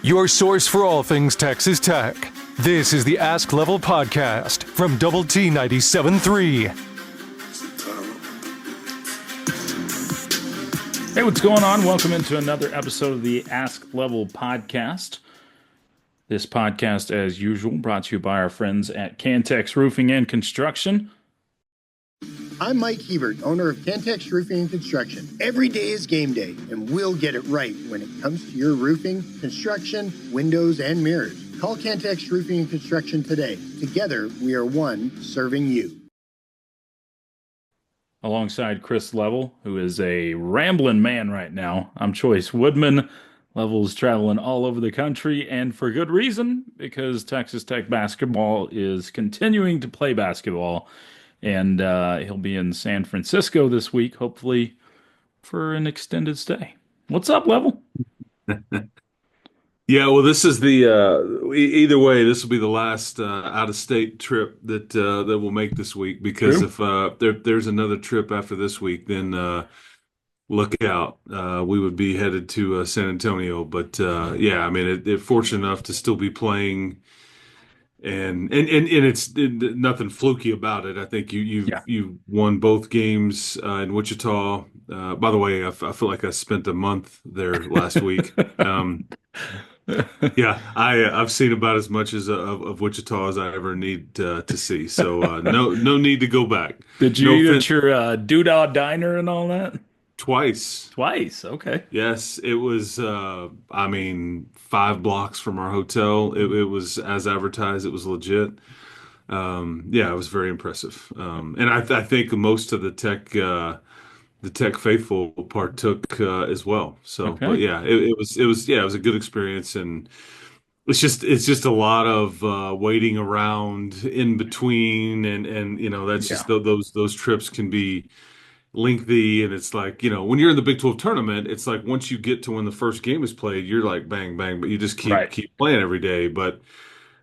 Your source for all things Texas Tech. This is the Ask Level podcast from Double T 97.3. Hey, what's going on? Welcome into another episode of the Ask Level podcast. This podcast, as usual, brought to you by our friends at Cantex Roofing and Construction. I'm Mike Hebert, owner of Cantex Roofing and Construction. Every day is game day, and we'll get it right when it comes to your roofing, construction, windows, and mirrors. Call Cantex Roofing and Construction today. Together, we are one serving you. Alongside Chris Level, who is a rambling man right now, I'm Chois Woodman. Level's traveling all over the country, and for good reason, because Texas Tech basketball is continuing to play basketball. And he'll be in San Francisco this week, hopefully for an extended stay. What's up, Level? Yeah, well, this is the either way, this will be the last out-of-state trip that we'll make this week. Because True. if there's another trip after this week, then look out. We would be headed to San Antonio. But yeah, I mean, they're fortunate enough to still be playing. And it's nothing fluky about it. I think you won both games in Wichita. By the way, I feel like I spent a month there last week. Yeah, I've seen about as much of Wichita as I ever need to see. So no need to go back. Did you eat at your Doodah Diner and all that? Twice. Twice, okay. Yes, it was, I mean, 5 blocks from our hotel. It was as advertised. It was legit. Yeah, it was very impressive. And I think most of the Tech faithful partook as well. So, Okay. but yeah, it was a good experience, and it's just a lot of waiting around in between, and that's just those trips can be lengthy. And it's like, when you're in the Big 12 tournament, it's like once you get to when the first game is played, you're like bang bang, but you just keep playing every day. But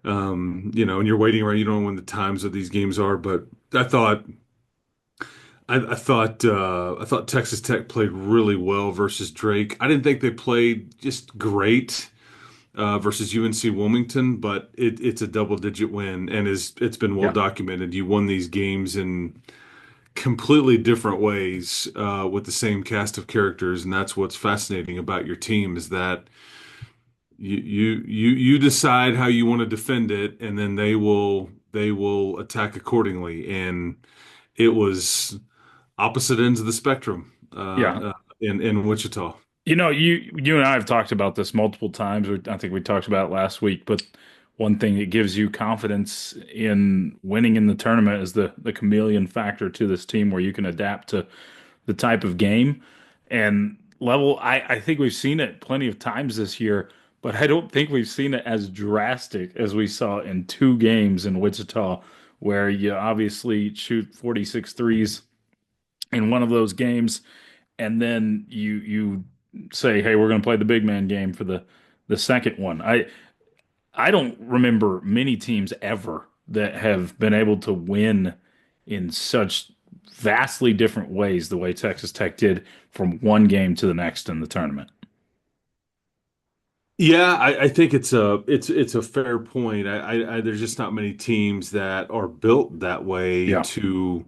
and you're waiting around, you don't know when the times of these games are. But I thought Texas Tech played really well versus Drake. I didn't think they played just great versus UNC Wilmington, but it's a double-digit win, and it's been well documented. You won these games in completely different ways with the same cast of characters, and that's what's fascinating about your team, is that you decide how you want to defend it, and then they will attack accordingly. And it was opposite ends of the spectrum in Wichita. You and I have talked about this multiple times. I think we talked about it last week, but one thing that gives you confidence in winning in the tournament is the chameleon factor to this team, where you can adapt to the type of game and level. I think we've seen it plenty of times this year, but I don't think we've seen it as drastic as we saw in 2 games in Wichita, where you obviously shoot 46 threes in one of those games, and then you say, hey, we're going to play the big man game for the second one. I don't remember many teams ever that have been able to win in such vastly different ways the way Texas Tech did from one game to the next in the tournament. Yeah, I think it's a fair point. There's just not many teams that are built that way to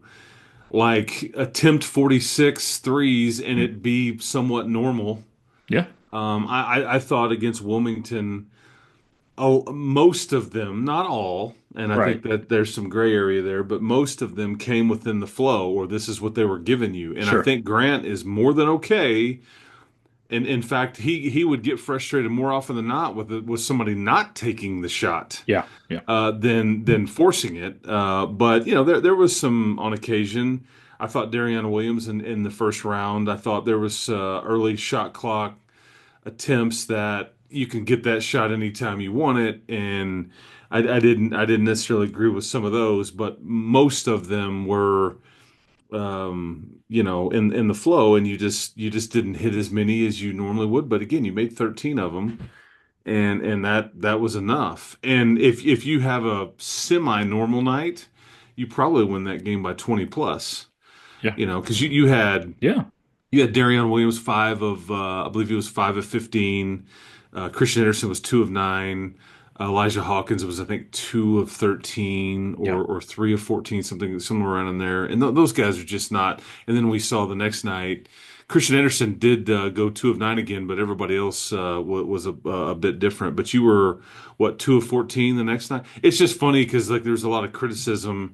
like attempt 46 threes and it be somewhat normal. Yeah. I thought against Wilmington, most of them, not all, and I think that there's some gray area there, but most of them came within the flow, or this is what they were giving you. And I think Grant is more than okay. And in fact, he would get frustrated more often than not with somebody not taking the shot, than forcing it. But there was some on occasion. I thought Dariana Williams in the first round. I thought there was early shot clock attempts that you can get that shot anytime you want it, and I didn't necessarily agree with some of those, but most of them were in the flow, and you just didn't hit as many as you normally would. But again, you made 13 of them, and that was enough. And if you have a semi-normal night, you probably win that game by 20 plus. Yeah. Because you had You had Darion Williams, I believe he was 5 of 15. Christian Anderson was 2 of 9. Elijah Hawkins was, I think, 2 of 13 Yeah. or 3 of 14, something somewhere around in there. And those guys are just not. And then we saw the next night, Christian Anderson did go 2 of 9 again, but everybody else was a bit different. But you were what, 2 of 14 the next night? It's just funny because like there's a lot of criticism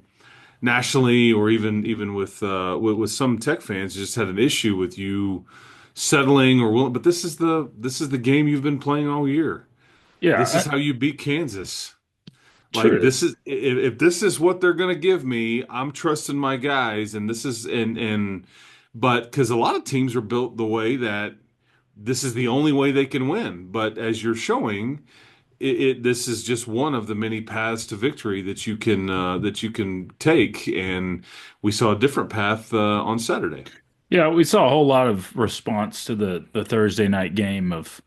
nationally, or even with some Tech fans, just had an issue with you settling or willing. But this is the game you've been playing all year. Yeah, This is how you beat Kansas. Like true. this is if this is what they're gonna give me, I'm trusting my guys, and this is and but because a lot of teams are built the way that this is the only way they can win. But as you're showing, this is just one of the many paths to victory that you can take, and we saw a different path on Saturday. Yeah, we saw a whole lot of response to the Thursday night game of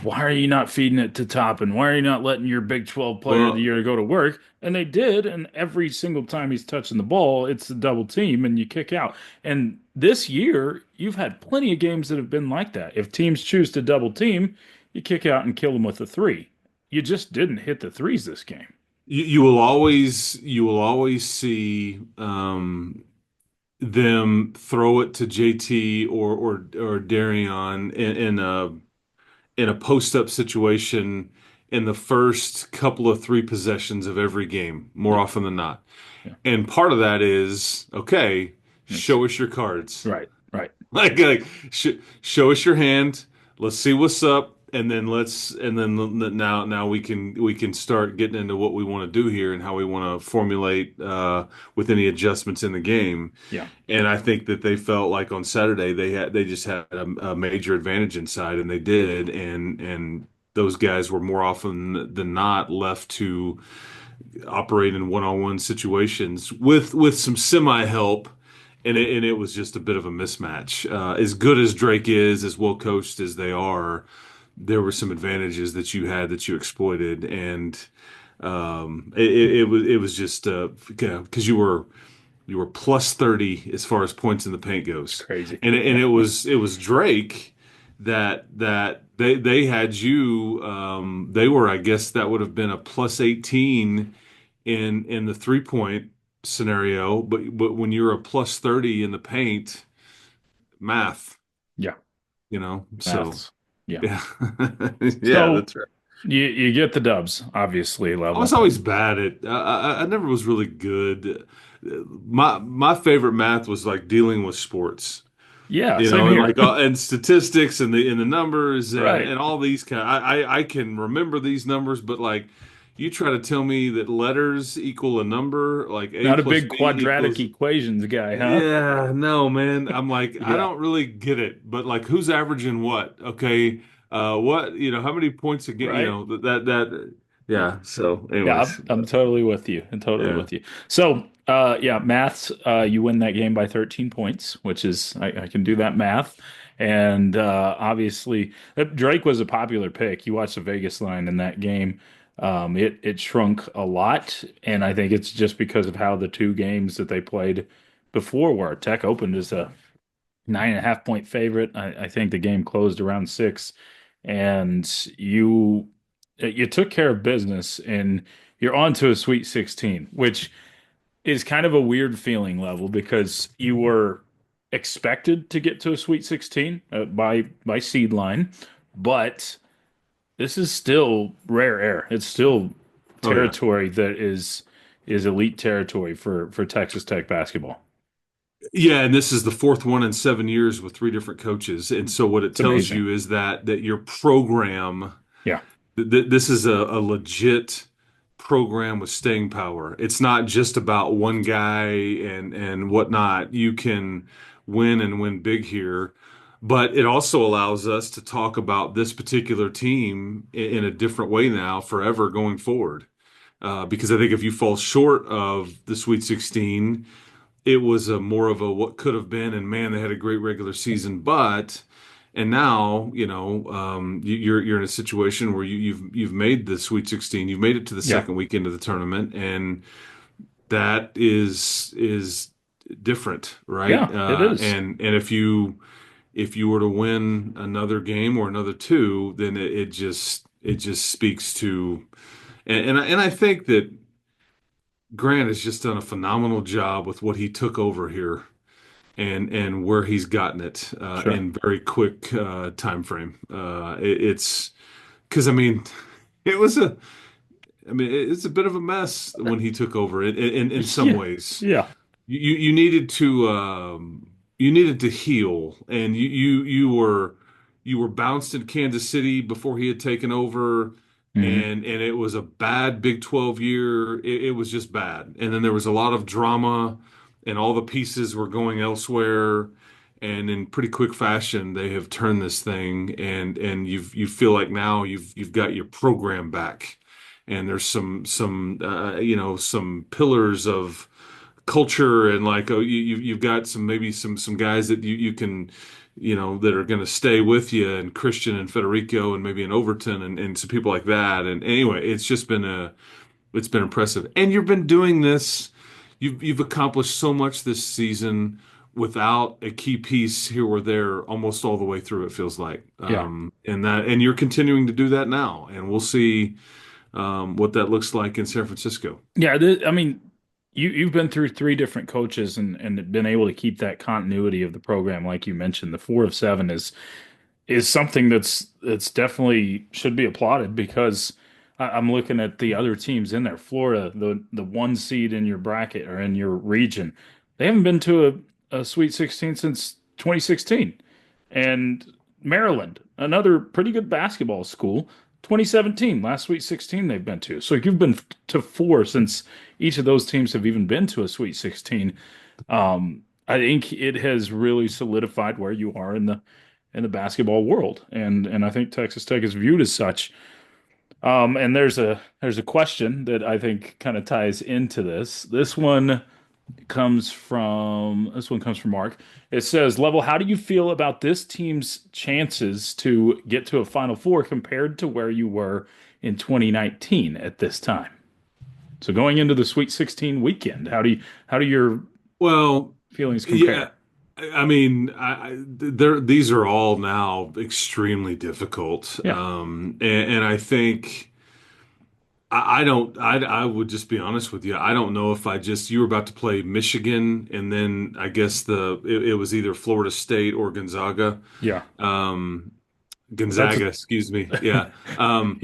why are you not feeding it to Top and why are you not letting your Big 12 player of the Well, year go to work? And they did, and every single time he's touching the ball, it's a double team and you kick out. And this year, you've had plenty of games that have been like that. If teams choose to double team, you kick out and kill them with a three. You just didn't hit the threes this game. you will always see them throw it to JT or Darion in a post up situation in the first couple of three possessions of every game, more Yeah, often than not. yeah. And part of that is, okay, It's show us your cards. right, right. Show us your hand. Let's see what's up, and then now we can start getting into what we want to do here and how we want to formulate with any adjustments in the game. Yeah. And I think that they felt like on Saturday they just had a major advantage inside, and they did, and those guys were more often than not left to operate in one-on-one situations with some semi help, and it was just a bit of a mismatch. As good as Drake is, as well coached as they are, there were some advantages that you had that you exploited, and it was just because you were plus 30 as far as points in the paint It's goes, crazy. and Yeah. it was Drake that they had you. They were, I guess that would have been a plus 18 in the 3 point scenario, but when you're a plus 30 in the paint, math, Yeah. so Maths. Yeah. yeah. Yeah, So that's right. you get the dubs, obviously, I level. was always bad at I never was really good. My favorite math was like dealing with sports. Yeah, same And here. like and statistics and the numbers Right. and all these kind. I can remember these numbers, but like you try to tell me that letters equal a number, like A Not a plus big B quadratic equals. equations guy, huh? Yeah, no, man. I'm like, I Yeah. don't really get it, but like, who's averaging what? Okay, what? How many points again? Right. Yeah. So, Yeah, anyways, I'm totally with you. I'm totally yeah. with you. So, yeah, maths, you win that game by 13 points, which is I can do that math. And obviously, Drake was a popular pick. You watched the Vegas line in that game. It shrunk a lot, and I think it's just because of how the two games that they played before were. Tech opened as a 9.5 point favorite. I think the game closed around six, and you took care of business, and you're on to a Sweet 16, which is kind of a weird feeling level because you were expected to get to a Sweet 16 by seed line, but this is still rare air. It's still Oh yeah. territory that is elite territory for Texas Tech basketball. Yeah, and this is the fourth one in 7 years with three different coaches. And so what it It's tells amazing. you is that your program, Yeah. this is a legit program with staying power. It's not just about one guy and whatnot. You can win and win big here, but it also allows us to talk about this particular team in a different way now, forever going forward. Because I think if you fall short of the Sweet 16, it was a more of a what could have been, and man, they had a great regular season, but and now you're in a situation where you've made the Sweet 16, you've made it to the Yeah. second weekend of the tournament, and that is different, right? Yeah, it is. And if you were to win another game or another two, then it just speaks to and I think that Grant has just done a phenomenal job with what he took over here and where he's gotten it Sure. in very quick time frame. It's because I mean it was a I mean it's a bit of a mess when he took over in some Yeah. ways. Yeah. You needed to heal, and you were bounced in Kansas City before he had taken over, Hmm. and it was a bad Big 12 year. It was just bad, and then there was a lot of drama, and all the pieces were going elsewhere. And in pretty quick fashion, they have turned this thing, and you feel like now you've got your program back, and there's some pillars of culture and like oh you've got some guys that you can that are going to stay with you and Christian and Federico and maybe an Overton and some people like that and anyway it's been impressive and you've been doing this you've accomplished so much this season without a key piece here or there almost all the way through it feels like Yeah. and you're continuing to do that now and we'll see what that looks like in San Francisco. Yeah. I mean, you've been through three different coaches and been able to keep that continuity of the program, like you mentioned. The 4 of 7 is something that's definitely should be applauded because I'm looking at the other teams in there. Florida, the 1 seed in your bracket or in your region, they haven't been to a Sweet 16 since 2016. And Maryland, another pretty good basketball school, 2017, last Sweet 16 they've been to. So you've been to four since each of those teams have even been to a Sweet 16. I think it has really solidified where you are in the basketball world, and I think Texas Tech is viewed as such. And there's a question that I think kind of ties into this. This one comes from Mark. It says, Level, how do you feel about this team's chances to get to a Final Four compared to where you were in 2019 at this time? So going into the Sweet 16 weekend, how do your Well, feelings yeah, compare? I mean, these are all now extremely difficult, Yeah. and I think I would just be honest with you. I don't know if you were about to play Michigan, and then I guess it was either Florida State or Gonzaga. Yeah. Um, That's Gonzaga, excuse me. Yeah.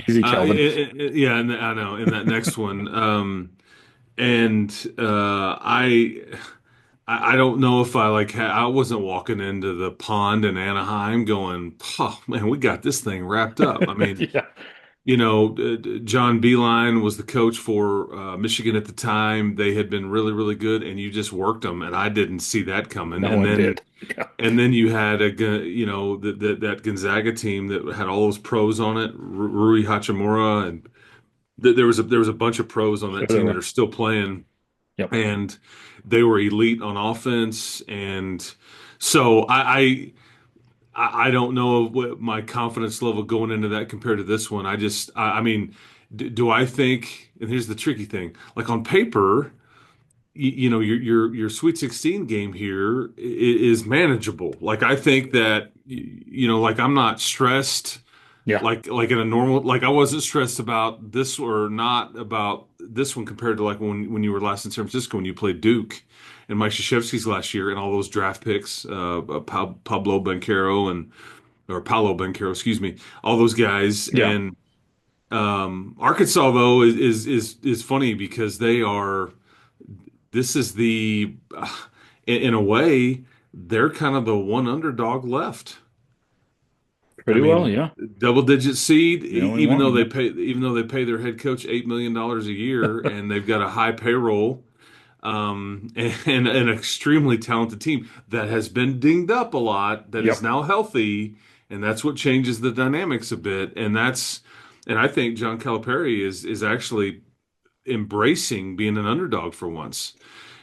easy, Kelvin. Yeah, and I know in that next one. And I don't know if I wasn't walking into the pond in Anaheim going, oh man, we got this thing wrapped up. I mean, Yeah. John Beeline was the coach for Michigan at the time. They had been really, really good, and you just worked them, and I didn't see that coming. No And one then did. Yeah. and then you had that Gonzaga team that had all those pros on it, Rui Hachimura, and there was a bunch of pros on Sure that there team that were. are still playing Yep. and they were elite on offense. And so I don't know what my confidence level going into that compared to this one. I mean, do I think? And here's the tricky thing: like on paper, your Sweet 16 game here is manageable. Like I think that like I'm not stressed Yeah. like in a normal like I wasn't stressed about this or not about this one compared to like when you were last in San Francisco when you played Duke and Mike Krzyzewski's last year and all those draft picks Pablo Banchero and or Paolo Banchero excuse me all those guys Yeah. and Arkansas though is funny because they are this is the in a way they're kind of the one underdog left. I Pretty well. mean, Yeah. double digit seed, The only one. Yep. even though they pay their head coach $8 million a year and they've got a high payroll, and an extremely talented team that has been dinged up a lot, that is Yep. now healthy, and that's what changes the dynamics a bit. And I think John Calipari is actually embracing being an underdog for once.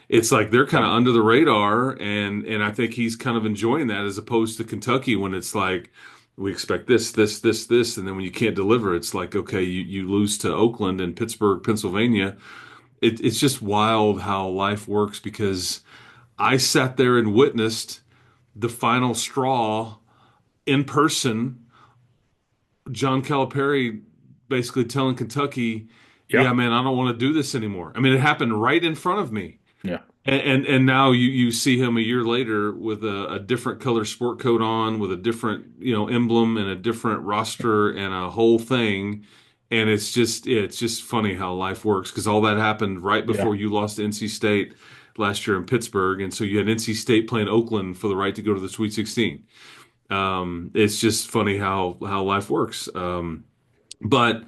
It's like they're kind of under the radar, and I think he's kind of enjoying that as opposed to Kentucky when it's like we expect this, and then when you can't deliver, it's like okay, you lose to Oakland and Pittsburgh, Pennsylvania. It's just wild how life works because I sat there and witnessed the final straw in person. John Calipari basically telling Kentucky, "Yeah, Yeah. man, I don't want to do this anymore." I mean, it happened right in front of me. Yeah. And now you see him a year later with a different color sport coat on, with a different emblem and a different roster and a whole thing, and it's just funny how life works because all that happened right Yeah. before you lost to NC State last year in Pittsburgh, and so you had NC State playing Oakland for the right to go to the Sweet 16. It's just funny how life works. But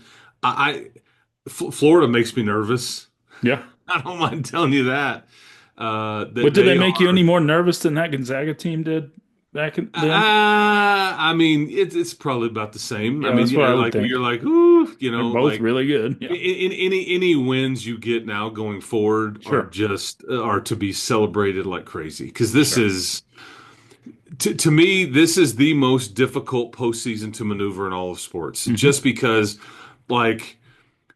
Florida makes me nervous. Yeah. I don't mind telling you that. But That did they they make you are. any more nervous than that Gonzaga team did back then? I mean, it's probably about the same. I Yeah, mean, that's what I would like think. you're like, ooh, They're both like really good. Yeah. in any wins you get now going forward Sure. are to be celebrated like crazy because this Sure. is to me this is the most difficult postseason to maneuver in all of sports. Hmm. Just because, like.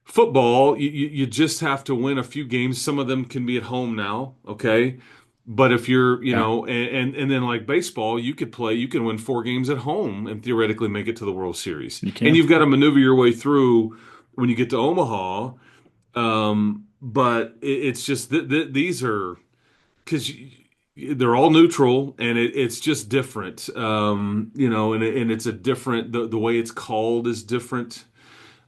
Football, you just have to win a few games. Some of them can be at home now, okay? But if you're, Yeah. and then like baseball, you can win 4 games at home and theoretically make it to the World Series. You And can. you've got to maneuver your way through when you get to Omaha. But it's just these are because they're all neutral and it's just different. And it's a different the way it's called is different.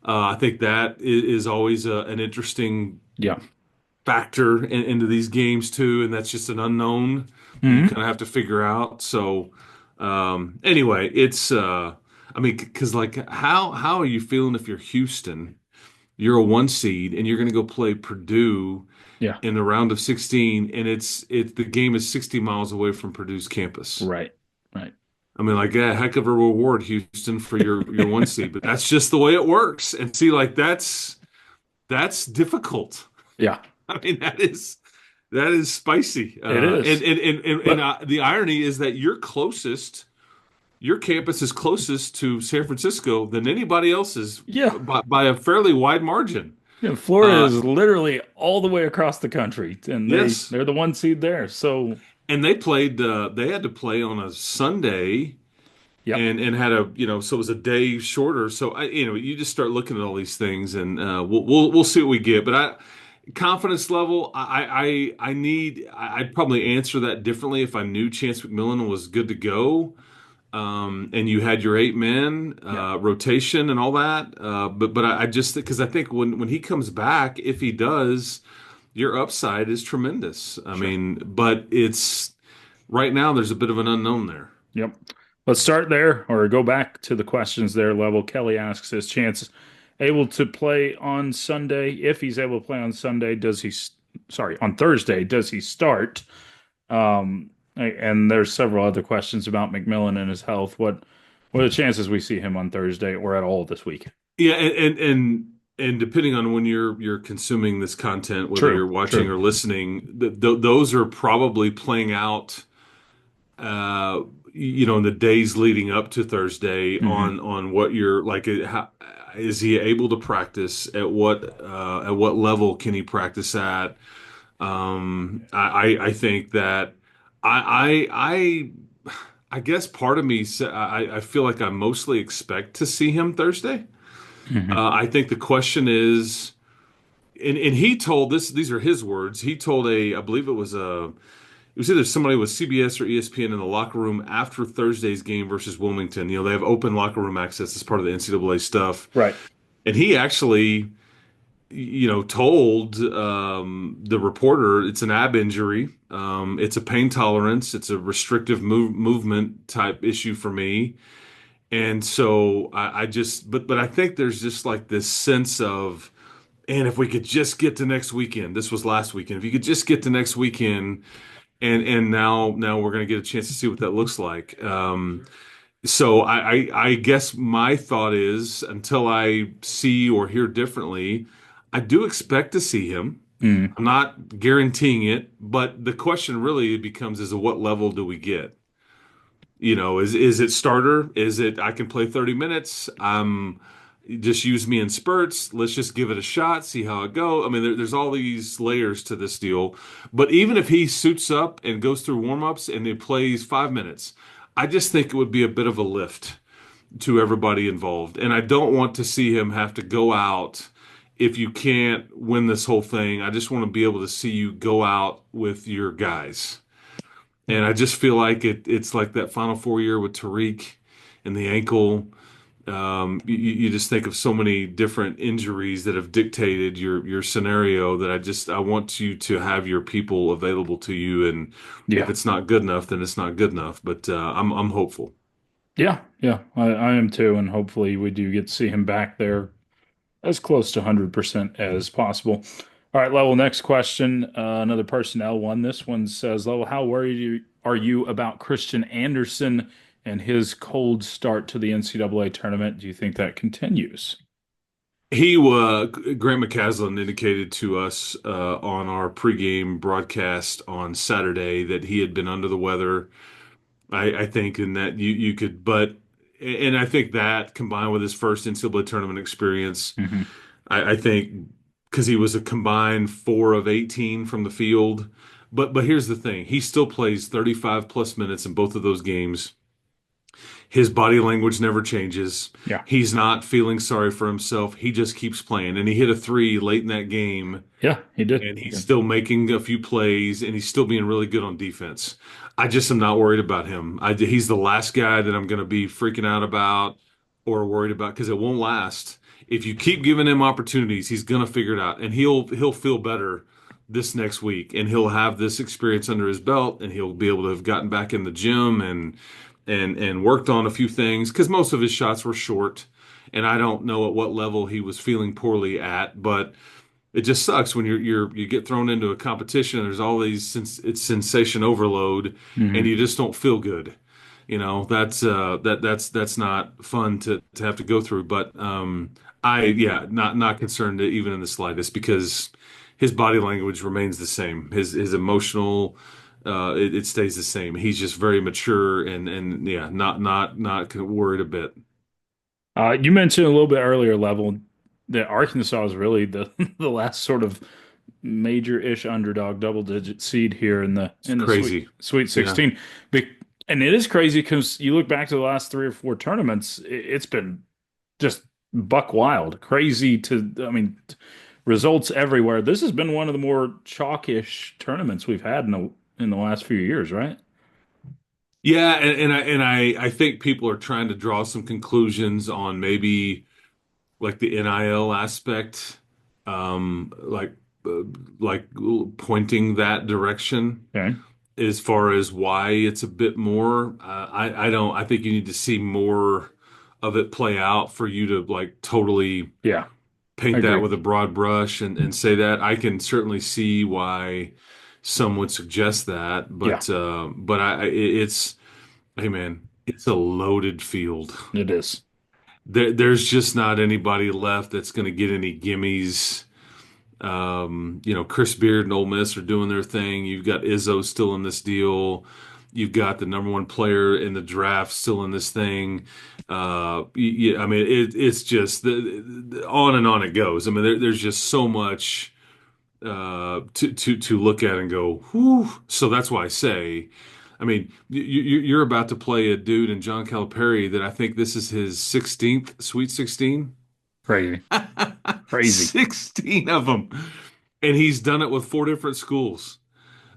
I think that is always an interesting Yeah. factor into these games too, and that's just an unknown that you Hmm. kind of have to figure out. So anyway, it's I mean, because like how are you feeling if you're Houston? You're a 1 seed and you're going to go play Purdue Yeah. in the round of 16, and the game is 60 miles away from Purdue's campus. Right. Right. I mean, like, yeah, heck of a reward, Houston, for your 1 seed, but that's just the way it works. And see, like, that's difficult. Yeah. I mean, that is spicy. It is. The irony is that your campus is closest to San Francisco than anybody else's Yeah. by a fairly wide margin. Yeah, Florida Uh, is literally all the way across the country, and yes, they're the 1 seed there. So, and they played. They had to play on a Sunday yep. and had so it was a day shorter. So you just start looking at all these things, and we'll see what we get. But confidence level, I'd probably answer that differently if I knew Chance McMillan was good to go, and you had your 8 men Yeah. rotation and all that. But I just because I think when he comes back, if he does, your upside is tremendous. I Sure. mean, but it's right now there's a bit of an unknown there. Yep. Let's start there or go back to the questions there level. Kelly asks, is Chance able to play on Sunday? If he's able to play on Sunday, on Thursday, does he start? And there's several other questions about McMillan and his health. What are the chances we see him on Thursday or at all this week? Yeah, and depending on when you're consuming this content, whether True. you're watching True. or listening, those are probably playing out, uh, in the days leading up to Thursday Hmm. on what you're like. How, is he able to practice at what level can he practice at? I think that I guess part of me I feel like I mostly expect to see him Thursday. Hmm. I think the question is, and he told this. These are his words. He told I believe it was either somebody with CBS or ESPN in the locker room after Thursday's game versus Wilmington. They have open locker room access as part of the NCAA stuff, Right. and he actually, told the reporter it's an ab injury. It's a pain tolerance. It's a restrictive movement type issue for me. And so I just, but I think there's just like this sense of, and if we could just get to next weekend, this was last weekend. If you could just get to next weekend, and now we're going to get a chance to see what that looks like. So I guess my thought is until I see or hear differently, I do expect to see him. Mm. I'm not guaranteeing it, but the question really becomes is at what level do we get? Is it starter? Is it I can play 30 minutes? just use me in spurts. Let's just give it a shot, see how it goes. I mean, there's all these layers to this deal. But even if he suits up and goes through warm-ups and he plays 5 minutes, I just think it would be a bit of a lift to everybody involved. And I don't want to see him have to go out if you can't win this whole thing. I just want to be able to see you go out with your guys. And I just feel like it's like that Final Four year with Tariq and the ankle. You just think of so many different injuries that have dictated your scenario that I want you to have your people available to you. And if Yeah. it's not good enough, then it's not good enough. But I'm hopeful. Yeah. Yeah. I am too. And hopefully we do get to see him back there as close to 100% as possible. All right, Level, next question. Another personnel one. This one says, Level, how worried are you about Christian Anderson and his cold start to the NCAA tournament? Do you think that continues? Grant McCaslin indicated to us on our pregame broadcast on Saturday that he had been under the weather. I think, and that you could, and I think that combined with his first NCAA tournament experience, Hmm. I think because he was a combined 4 of 18 from the field. But here's the thing: he still plays 35 plus minutes in both of those games. His body language never changes. Yeah. He's not feeling sorry for himself. He just keeps playing. And he hit a three late in that game, Yeah, he did. and he's still making a few plays, and he's still being really good on defense. I just am not worried about him. He's the last guy that I'm going to be freaking out about or worried about because it won't last. If you keep giving him opportunities, he's going to figure it out, and he'll feel better this next week, and he'll have this experience under his belt, and he'll be able to have gotten back in the gym and worked on a few things because most of his shots were short, and I don't know at what level he was feeling poorly at, but it just sucks when you get thrown into a competition and there's all these it's sensation overload and Hmm. you just don't feel good. That's not fun to have to go through. But not concerned even in the slightest because his body language remains the same. His emotional it stays the same. He's just very mature and yeah, not worried a bit. You mentioned a little bit earlier, Level, that Arkansas is really the the last sort of major-ish underdog, double-digit seed here in the It's Sweet crazy. Sweet Yeah. 16. And it is crazy because you look back to the last three or four tournaments, it's been just buck wild, crazy I mean, results everywhere. This has been one of the more chalkish tournaments we've had in the last few years, right? Yeah, and I think people are trying to draw some conclusions on maybe like the NIL aspect, um, like uh, like pointing that direction Okay. as far as why it's a bit more. I don't. I think you need to see more of it play out for you to like totally Yeah, I paint that agree. with a broad brush and say that. I can certainly see why some would suggest that, Yeah, but it's. Hey man, it's a loaded field. it is. There's just not anybody left that's going to get any gimmies. Chris Beard and Ole Miss are doing their thing. You've got Izzo still in this deal. You've got the number one player in the draft still in this thing. I mean, it's just on and on it goes. I mean, there's just so much to look at and go, whew. So that's why I say. I mean, you're about to play a dude in John Calipari that I think this is his 16th Sweet 16. Crazy. Crazy. 16 of them. And he's done it with four different schools.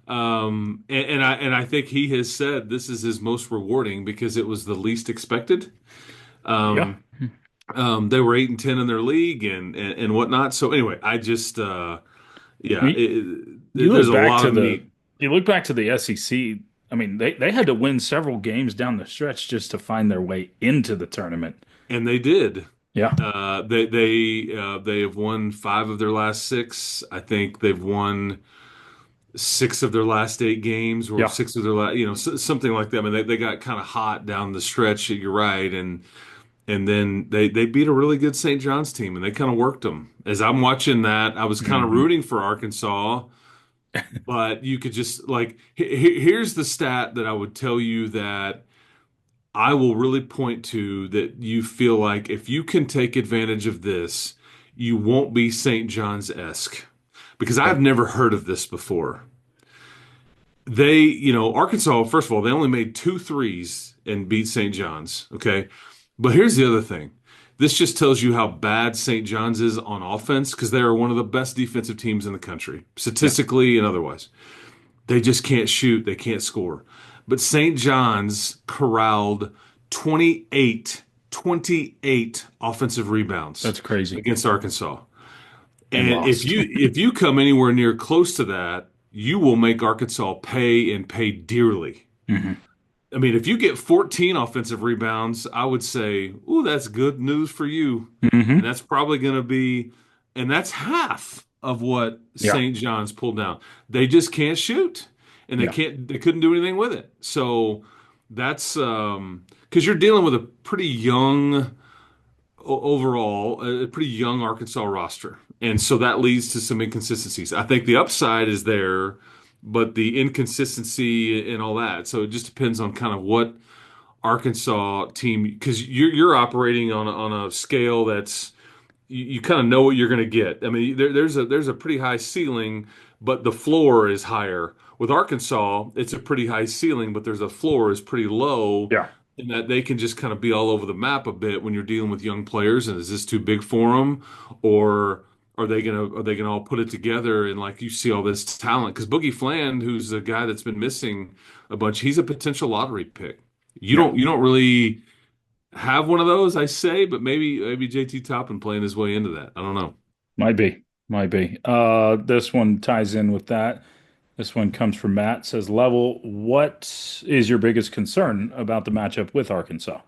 And I think he has said this is his most rewarding because it was the least expected. Yeah. Um, they were 8-10 in their league and whatnot. So anyway, I just I yeah, mean, you there's look a back lot to of meat, the SEC. I mean, they had to win several games down the stretch just to find their way into the tournament. and they did. Yeah. They have won 5 of their last 6. I think they've won 6 of their last 8 games, or Yeah. 6 of their last, something like that. I mean, they got kind of hot down the stretch. You're right, and then they beat a really good St. John's team, and they kind of worked them. As I'm watching that, I was kind of Hmm. rooting for Arkansas, but you could just like here's the stat that I would tell you that I will really point to that you feel like if you can take advantage of this, you won't be St. John's-esque. Because Okay. I've never heard of this before. Arkansas, first of all, they only made two threes and beat St. John's. Okay. But here's the other thing. This just tells you how bad St. John's is on offense because they are one of the best defensive teams in the country, Yeah. statistically and otherwise. They just can't shoot, they can't score. But St. John's corralled 28 offensive rebounds That's crazy. against Arkansas. And And if lost. you come anywhere near close to that, you will make Arkansas pay and pay dearly. Hmm. I mean, if you get 14 offensive rebounds, I would say, "Ooh, that's good news for you." And Hmm. that's probably going to be, and that's half of what Yeah. St. John's pulled down. They just can't shoot, and Yeah. they couldn't do anything with it. So that's because you're dealing with a pretty young overall, a pretty young Arkansas roster. And so that leads to some inconsistencies. I think the upside is there, but the inconsistency and all that. So it just depends on kind of what Arkansas team, because you're operating on a scale that's you kind of know what you're going to get. I mean, there's a pretty high ceiling, but the floor is higher. With Arkansas, it's a pretty high ceiling, but there's a floor is pretty low, Yeah. in that they can just kind of be all over the map a bit when you're dealing with young players. And is this too big for them, or are they gonna all put it together and like you see all this talent? Because Boogie Fland, who's a guy that's been missing a bunch, he's a potential lottery pick. You Yeah. don't really have one of those, I say, but maybe JT Toppin playing his way into that. I don't know. Might be. Might be. This one ties in with that. This one comes from Matt. Says, Level, what is your biggest concern about the matchup with Arkansas?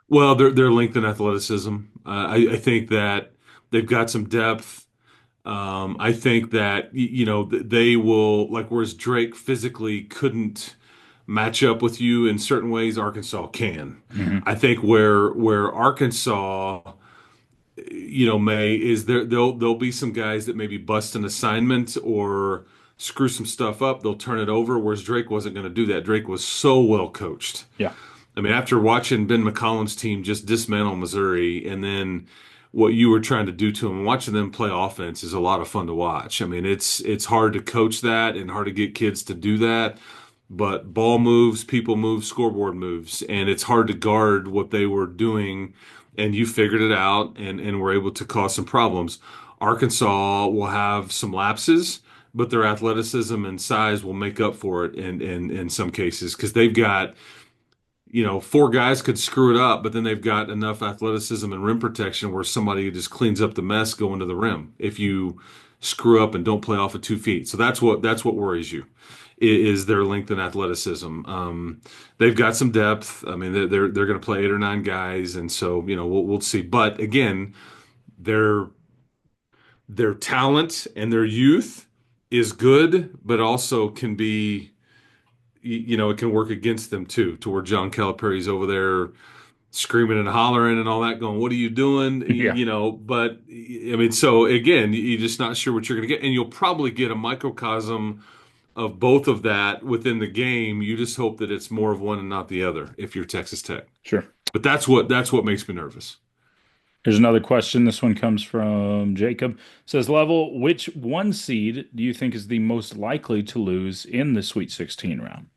Well, their length and athleticism. I think that they've got some depth. I think that they will like whereas Drake physically couldn't match up with you in certain ways, Arkansas can. Hmm. I think where Arkansas may is there'll be some guys that maybe bust an assignment or screw some stuff up. They'll turn it over, whereas Drake wasn't going to do that. Drake was so well coached. Yeah. I mean, after watching Ben McCollum's team just dismantle Missouri, and then what you were trying to do to them, watching them play offense is a lot of fun to watch. I mean, it's hard to coach that and hard to get kids to do that, but ball moves, people move, scoreboard moves, and it's hard to guard what they were doing. And you figured it out, and were able to cause some problems. Arkansas will have some lapses, but their athleticism and size will make up for it in some cases because they've got four guys could screw it up, but then they've got enough athleticism and rim protection where somebody just cleans up the mess going to the rim if you screw up and don't play off of 2 feet. So that's what worries you is their length and athleticism. They've got some depth. I mean, they're going to play eight or nine guys, and so we'll see. But again, their their talent and their youth is good, but also can be it can work against them too, to where John Calipari's over there screaming and hollering and all that, going, "What are you doing?" Yeah. But I mean, so again, you're just not sure what you're going to get, and you'll probably get a microcosm of both of that within the game. You just hope that it's more of one and not the other if you're Texas Tech. Sure. But that's what makes me nervous. Here's another question. This one comes from Jacob. Says, Level, which one seed do you think is the most likely to lose in the Sweet 16 round?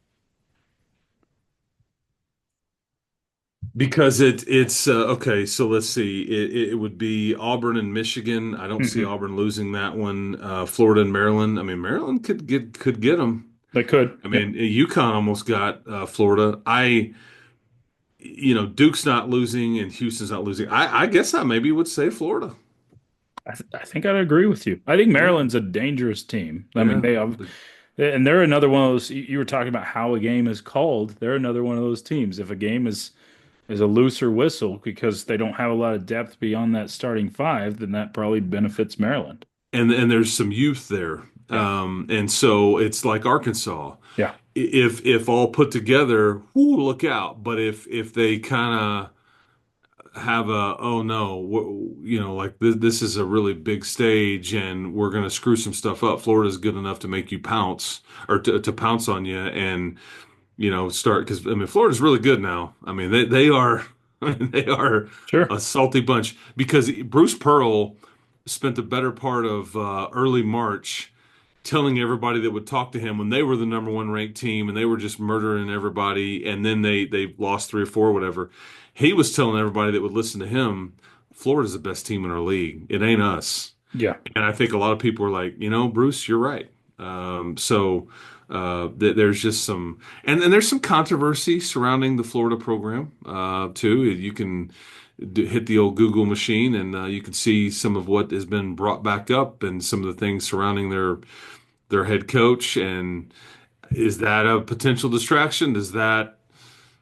Because it's okay. So let's see. It would be Auburn and Michigan. I don't see Hmm. Auburn losing that one. Florida and Maryland. I mean, Maryland could get them. They could. I Yep. mean, UConn almost got Florida. Duke's not losing and Houston's not losing. I guess I maybe would say Florida. I think I'd agree with you. I think Yeah, Maryland's a dangerous team. I mean, yeah. they have, and they're another one of those. You were talking about how a game is called. They're another one of those teams. If a game is a looser whistle because they don't have a lot of depth beyond that starting five, then that probably benefits Maryland. And there's some youth there. Yeah. And so it's like Arkansas. Yeah. If all put together, whoo, look out. But if they kind of have a oh no, like this is a really big stage and we're going to screw some stuff up. Florida's good enough to make you pounce or to pounce on you, and start because I mean Florida's really good now. I mean they are they are Sure. a salty bunch because Bruce Pearl spent the better part of early March telling everybody that would talk to him when they were the number one ranked team and they were just murdering everybody and then they lost three or four or whatever. He was telling everybody that would listen to him, Florida's the best team in our league. It ain't us. Yeah. And I think a lot of people are like, Bruce, you're right. There's just some, and there's some controversy surrounding the Florida program too. You can hit the old Google machine, and you can see some of what has been brought back up, and some of the things surrounding their head coach. And is that a potential distraction?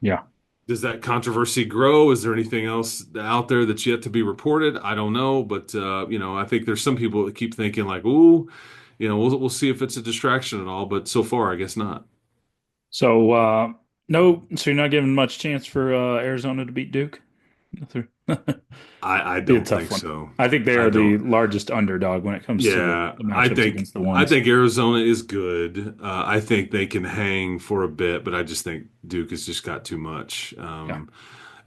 Yeah. Does that controversy grow? Is there anything else out there that's yet to be reported? I don't know, but I think there's some people that keep thinking like, "Ooh, we'll see if it's a distraction at all." But so far, I guess not. So no, so you're not giving much chance for Arizona to beat Duke? I Be a don't tough think one. so. I think they I are the don't. largest underdog when it comes to Yeah, the I matchups think against the I ones. think Arizona is good. I think they can hang for a bit, but I just think Duke has just got too much. Yeah,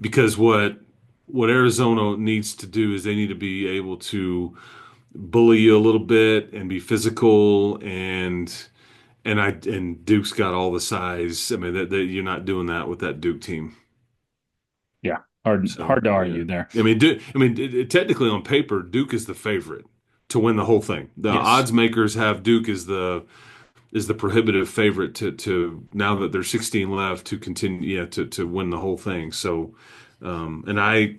Because what Arizona needs to do is they need to be able to bully you a little bit and be physical and Duke's got all the size. I mean that you're not doing that with that Duke team. yeah. Hard So to yeah, argue there. technically on paper, Duke is the favorite to win the whole thing. The Yes, odds makers have Duke as the prohibitive favorite to now that there's 16 left to continue, yeah, to win the whole thing. So, and I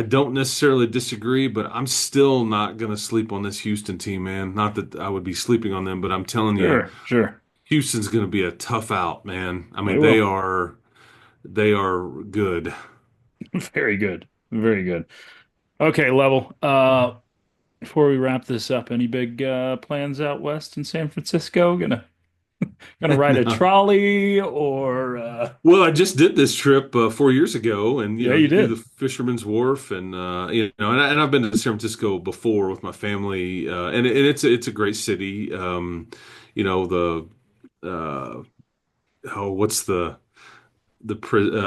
don't necessarily disagree, but I'm still not gonna sleep on this Houston team, man. Not that I would be sleeping on them, but I'm telling you, sure. Houston's gonna be a tough out, man. I They mean, will. they are good. Very good. Very good. Okay, Level. Before we wrap this up, any big plans out west in San Francisco? Gonna ride a No. trolley or Well, I just did this trip 4 years ago, and yeah, you you do the did. Fisherman's Wharf, and and I've been to San Francisco before with my family, and it's a great city. The what's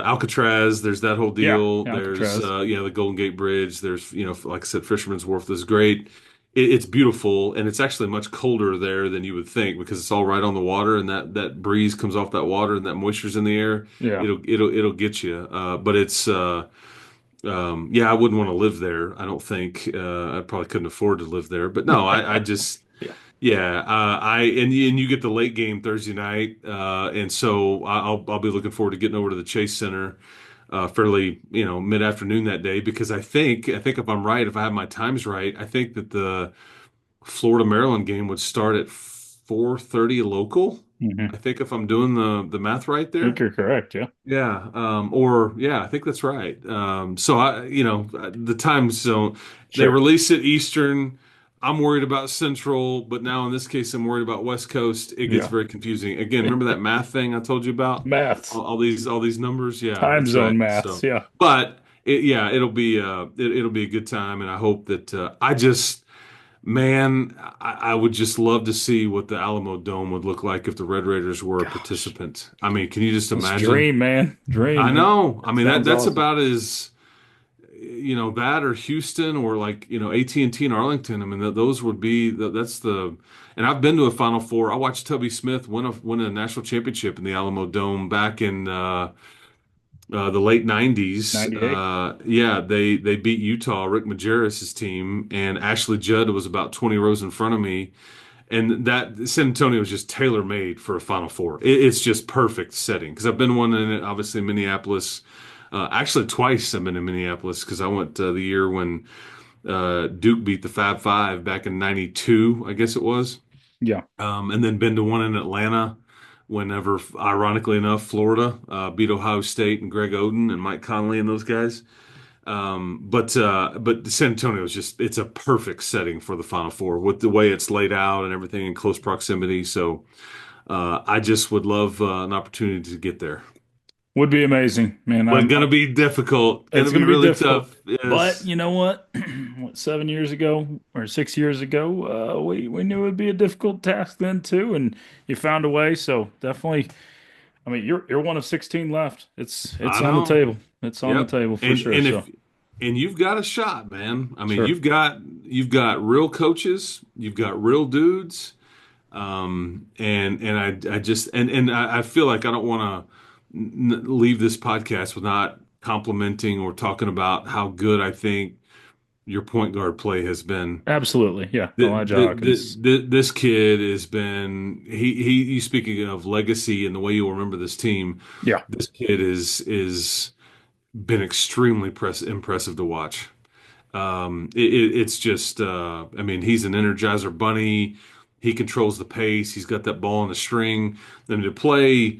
Alcatraz? There's that whole Yeah, deal. There's Alcatraz. the Golden Gate Bridge. There's like I said, Fisherman's Wharf is great. It's beautiful, and it's actually much colder there than you would think because it's all right on the water, and that breeze comes off that water, and that moisture's in the air. Yeah. It'll get you. But it's yeah, I wouldn't want to live there. I don't think I probably couldn't afford to live there. But no, I just Yeah. yeah, and you get the late game Thursday night, and so I'll be looking forward to getting over to the Chase Center fairly mid afternoon that day because I think if I'm right, if I have my times right, I think that the Florida Maryland game would start at 4:30 local. Hmm. I think if I'm doing the math right I think there. you're correct. Yeah. Yeah, or yeah, I think that's right. So the time zone, they Sure. release it Eastern. I'm worried about Central, but now in this case, I'm worried about West Coast. It gets Yeah. very confusing. Again, remember that math thing I told you about? Maths. All these numbers? Yeah, Time that's right. zone maths. So, Yeah. but it'll be a good time, and I hope that man, I would just love to see what the Alamo Dome would look like if the Red Raiders were a Gosh. participant. I mean, can you just Let's imagine? dream, man. I Dream. know. I mean Sounds that's awesome. about as that or Houston or like AT&T and Arlington. I mean those would be that's the and I've been to a Final Four. I watched Tubby Smith win a national championship in the Alamo Dome back in the late 90s. 98. Yeah, they beat Utah, Rick Majerus's team, and Ashley Judd was about 20 rows in front of me. And that San Antonio is just tailor made for a Final Four. It's just perfect setting because I've been one in it, obviously in Minneapolis. Actually, twice I've been in Minneapolis because I went the year when Duke beat the Fab Five back in '92, I guess it was. Yeah. And then been to one in Atlanta whenever, ironically enough, Florida beat Ohio State and Greg Oden and Mike Conley and those guys. But San Antonio is just it's a perfect setting for the Final Four with the way it's laid out and everything in close proximity. So I just would love an opportunity to get there. Would be amazing, man. But gonna be difficult. Gonna It's be going to be really difficult. tough. But Yes. you know what? What, 7 years ago or 6 years ago, we knew it would be a difficult task then too, and you found a way. So definitely I mean, you're one of 16 left. It's I on the know. table. It's on the Yep. table for And sure. and So if and you've got a shot, man. I mean, sure. you've got real coaches, you've got real dudes. And I just and I feel like I don't want to leave this podcast without complimenting or talking about how good I think your point guard play has been. Absolutely. Yeah. The, Elijah the, Hawkins. this kid has been you speaking of legacy and the way you'll remember this team. Yeah. This kid is been extremely impressive to watch. It's just, I mean, he's an Energizer bunny. He controls the pace. He's got that ball on the string. Then to play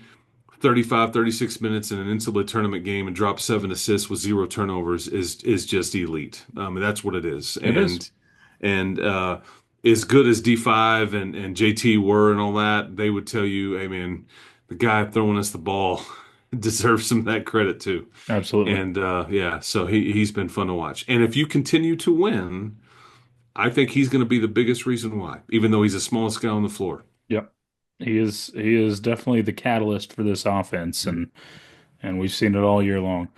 35, 36 minutes in an NCAA tournament game and drop 7 assists with 0 turnovers is just elite. That's what it is. It is. And as good as D5 and JT were and all that, they would tell you, hey man, the guy throwing us the ball deserves some of that credit too. Absolutely. And yeah, so he's been fun to watch. And if you continue to win, I think he's going to be the biggest reason why, even though he's the smallest guy on the floor. Yep. He is definitely the catalyst for this offense, and we've seen it all year long.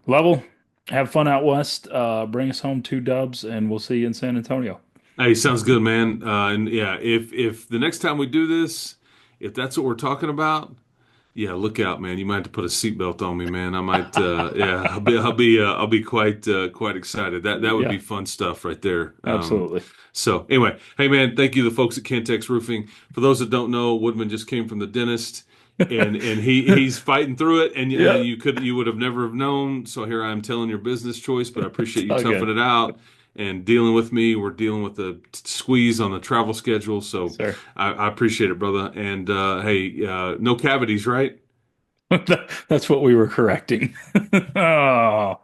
Level, have fun out west. Bring us home 2 dubs, and we'll see you in San Antonio. Hey, sounds good, man. And yeah, if the next time we do this, if that's what we're talking about, yeah, look out, man. You might have to put a seatbelt on me, man. I might, yeah, I'll be quite excited. That would Yeah, be fun stuff right there. absolutely. So anyway, hey man, thank you to the folks at Cantex Roofing. For those that don't know, Woodman just came from the dentist, and he's fighting through it, and Yeah. you would have never have known. So here I am telling your business choice, but I appreciate you All toughing good. it out and dealing with me. We're dealing with the squeeze on the travel schedule, so Sir. I appreciate it, brother. And hey, no cavities, right? That's what we were correcting. Oh,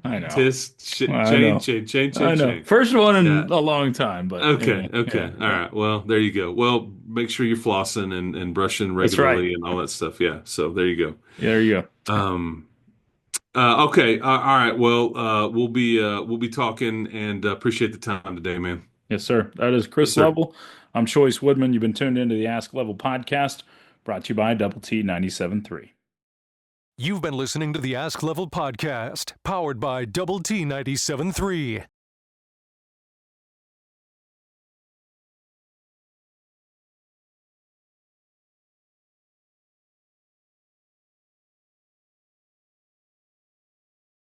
I know. I know. I know. Change. First one Yeah. in a long time, but Okay, yeah, okay. All yeah. right. Well, there you go. Well, make sure you're flossing and brushing That's right. regularly and all that stuff. Yeah. So there you Yeah, there you go. go. Okay. All right. Well, we'll be talking and appreciate the time today, man. Yes, sir. That is Yes, Chris sir. Level. I'm Choice Woodman. You've been tuned into the Ask Level podcast, brought to you by Double T 97.3. You've been listening to the Ask Level podcast, powered by Double T 97.3.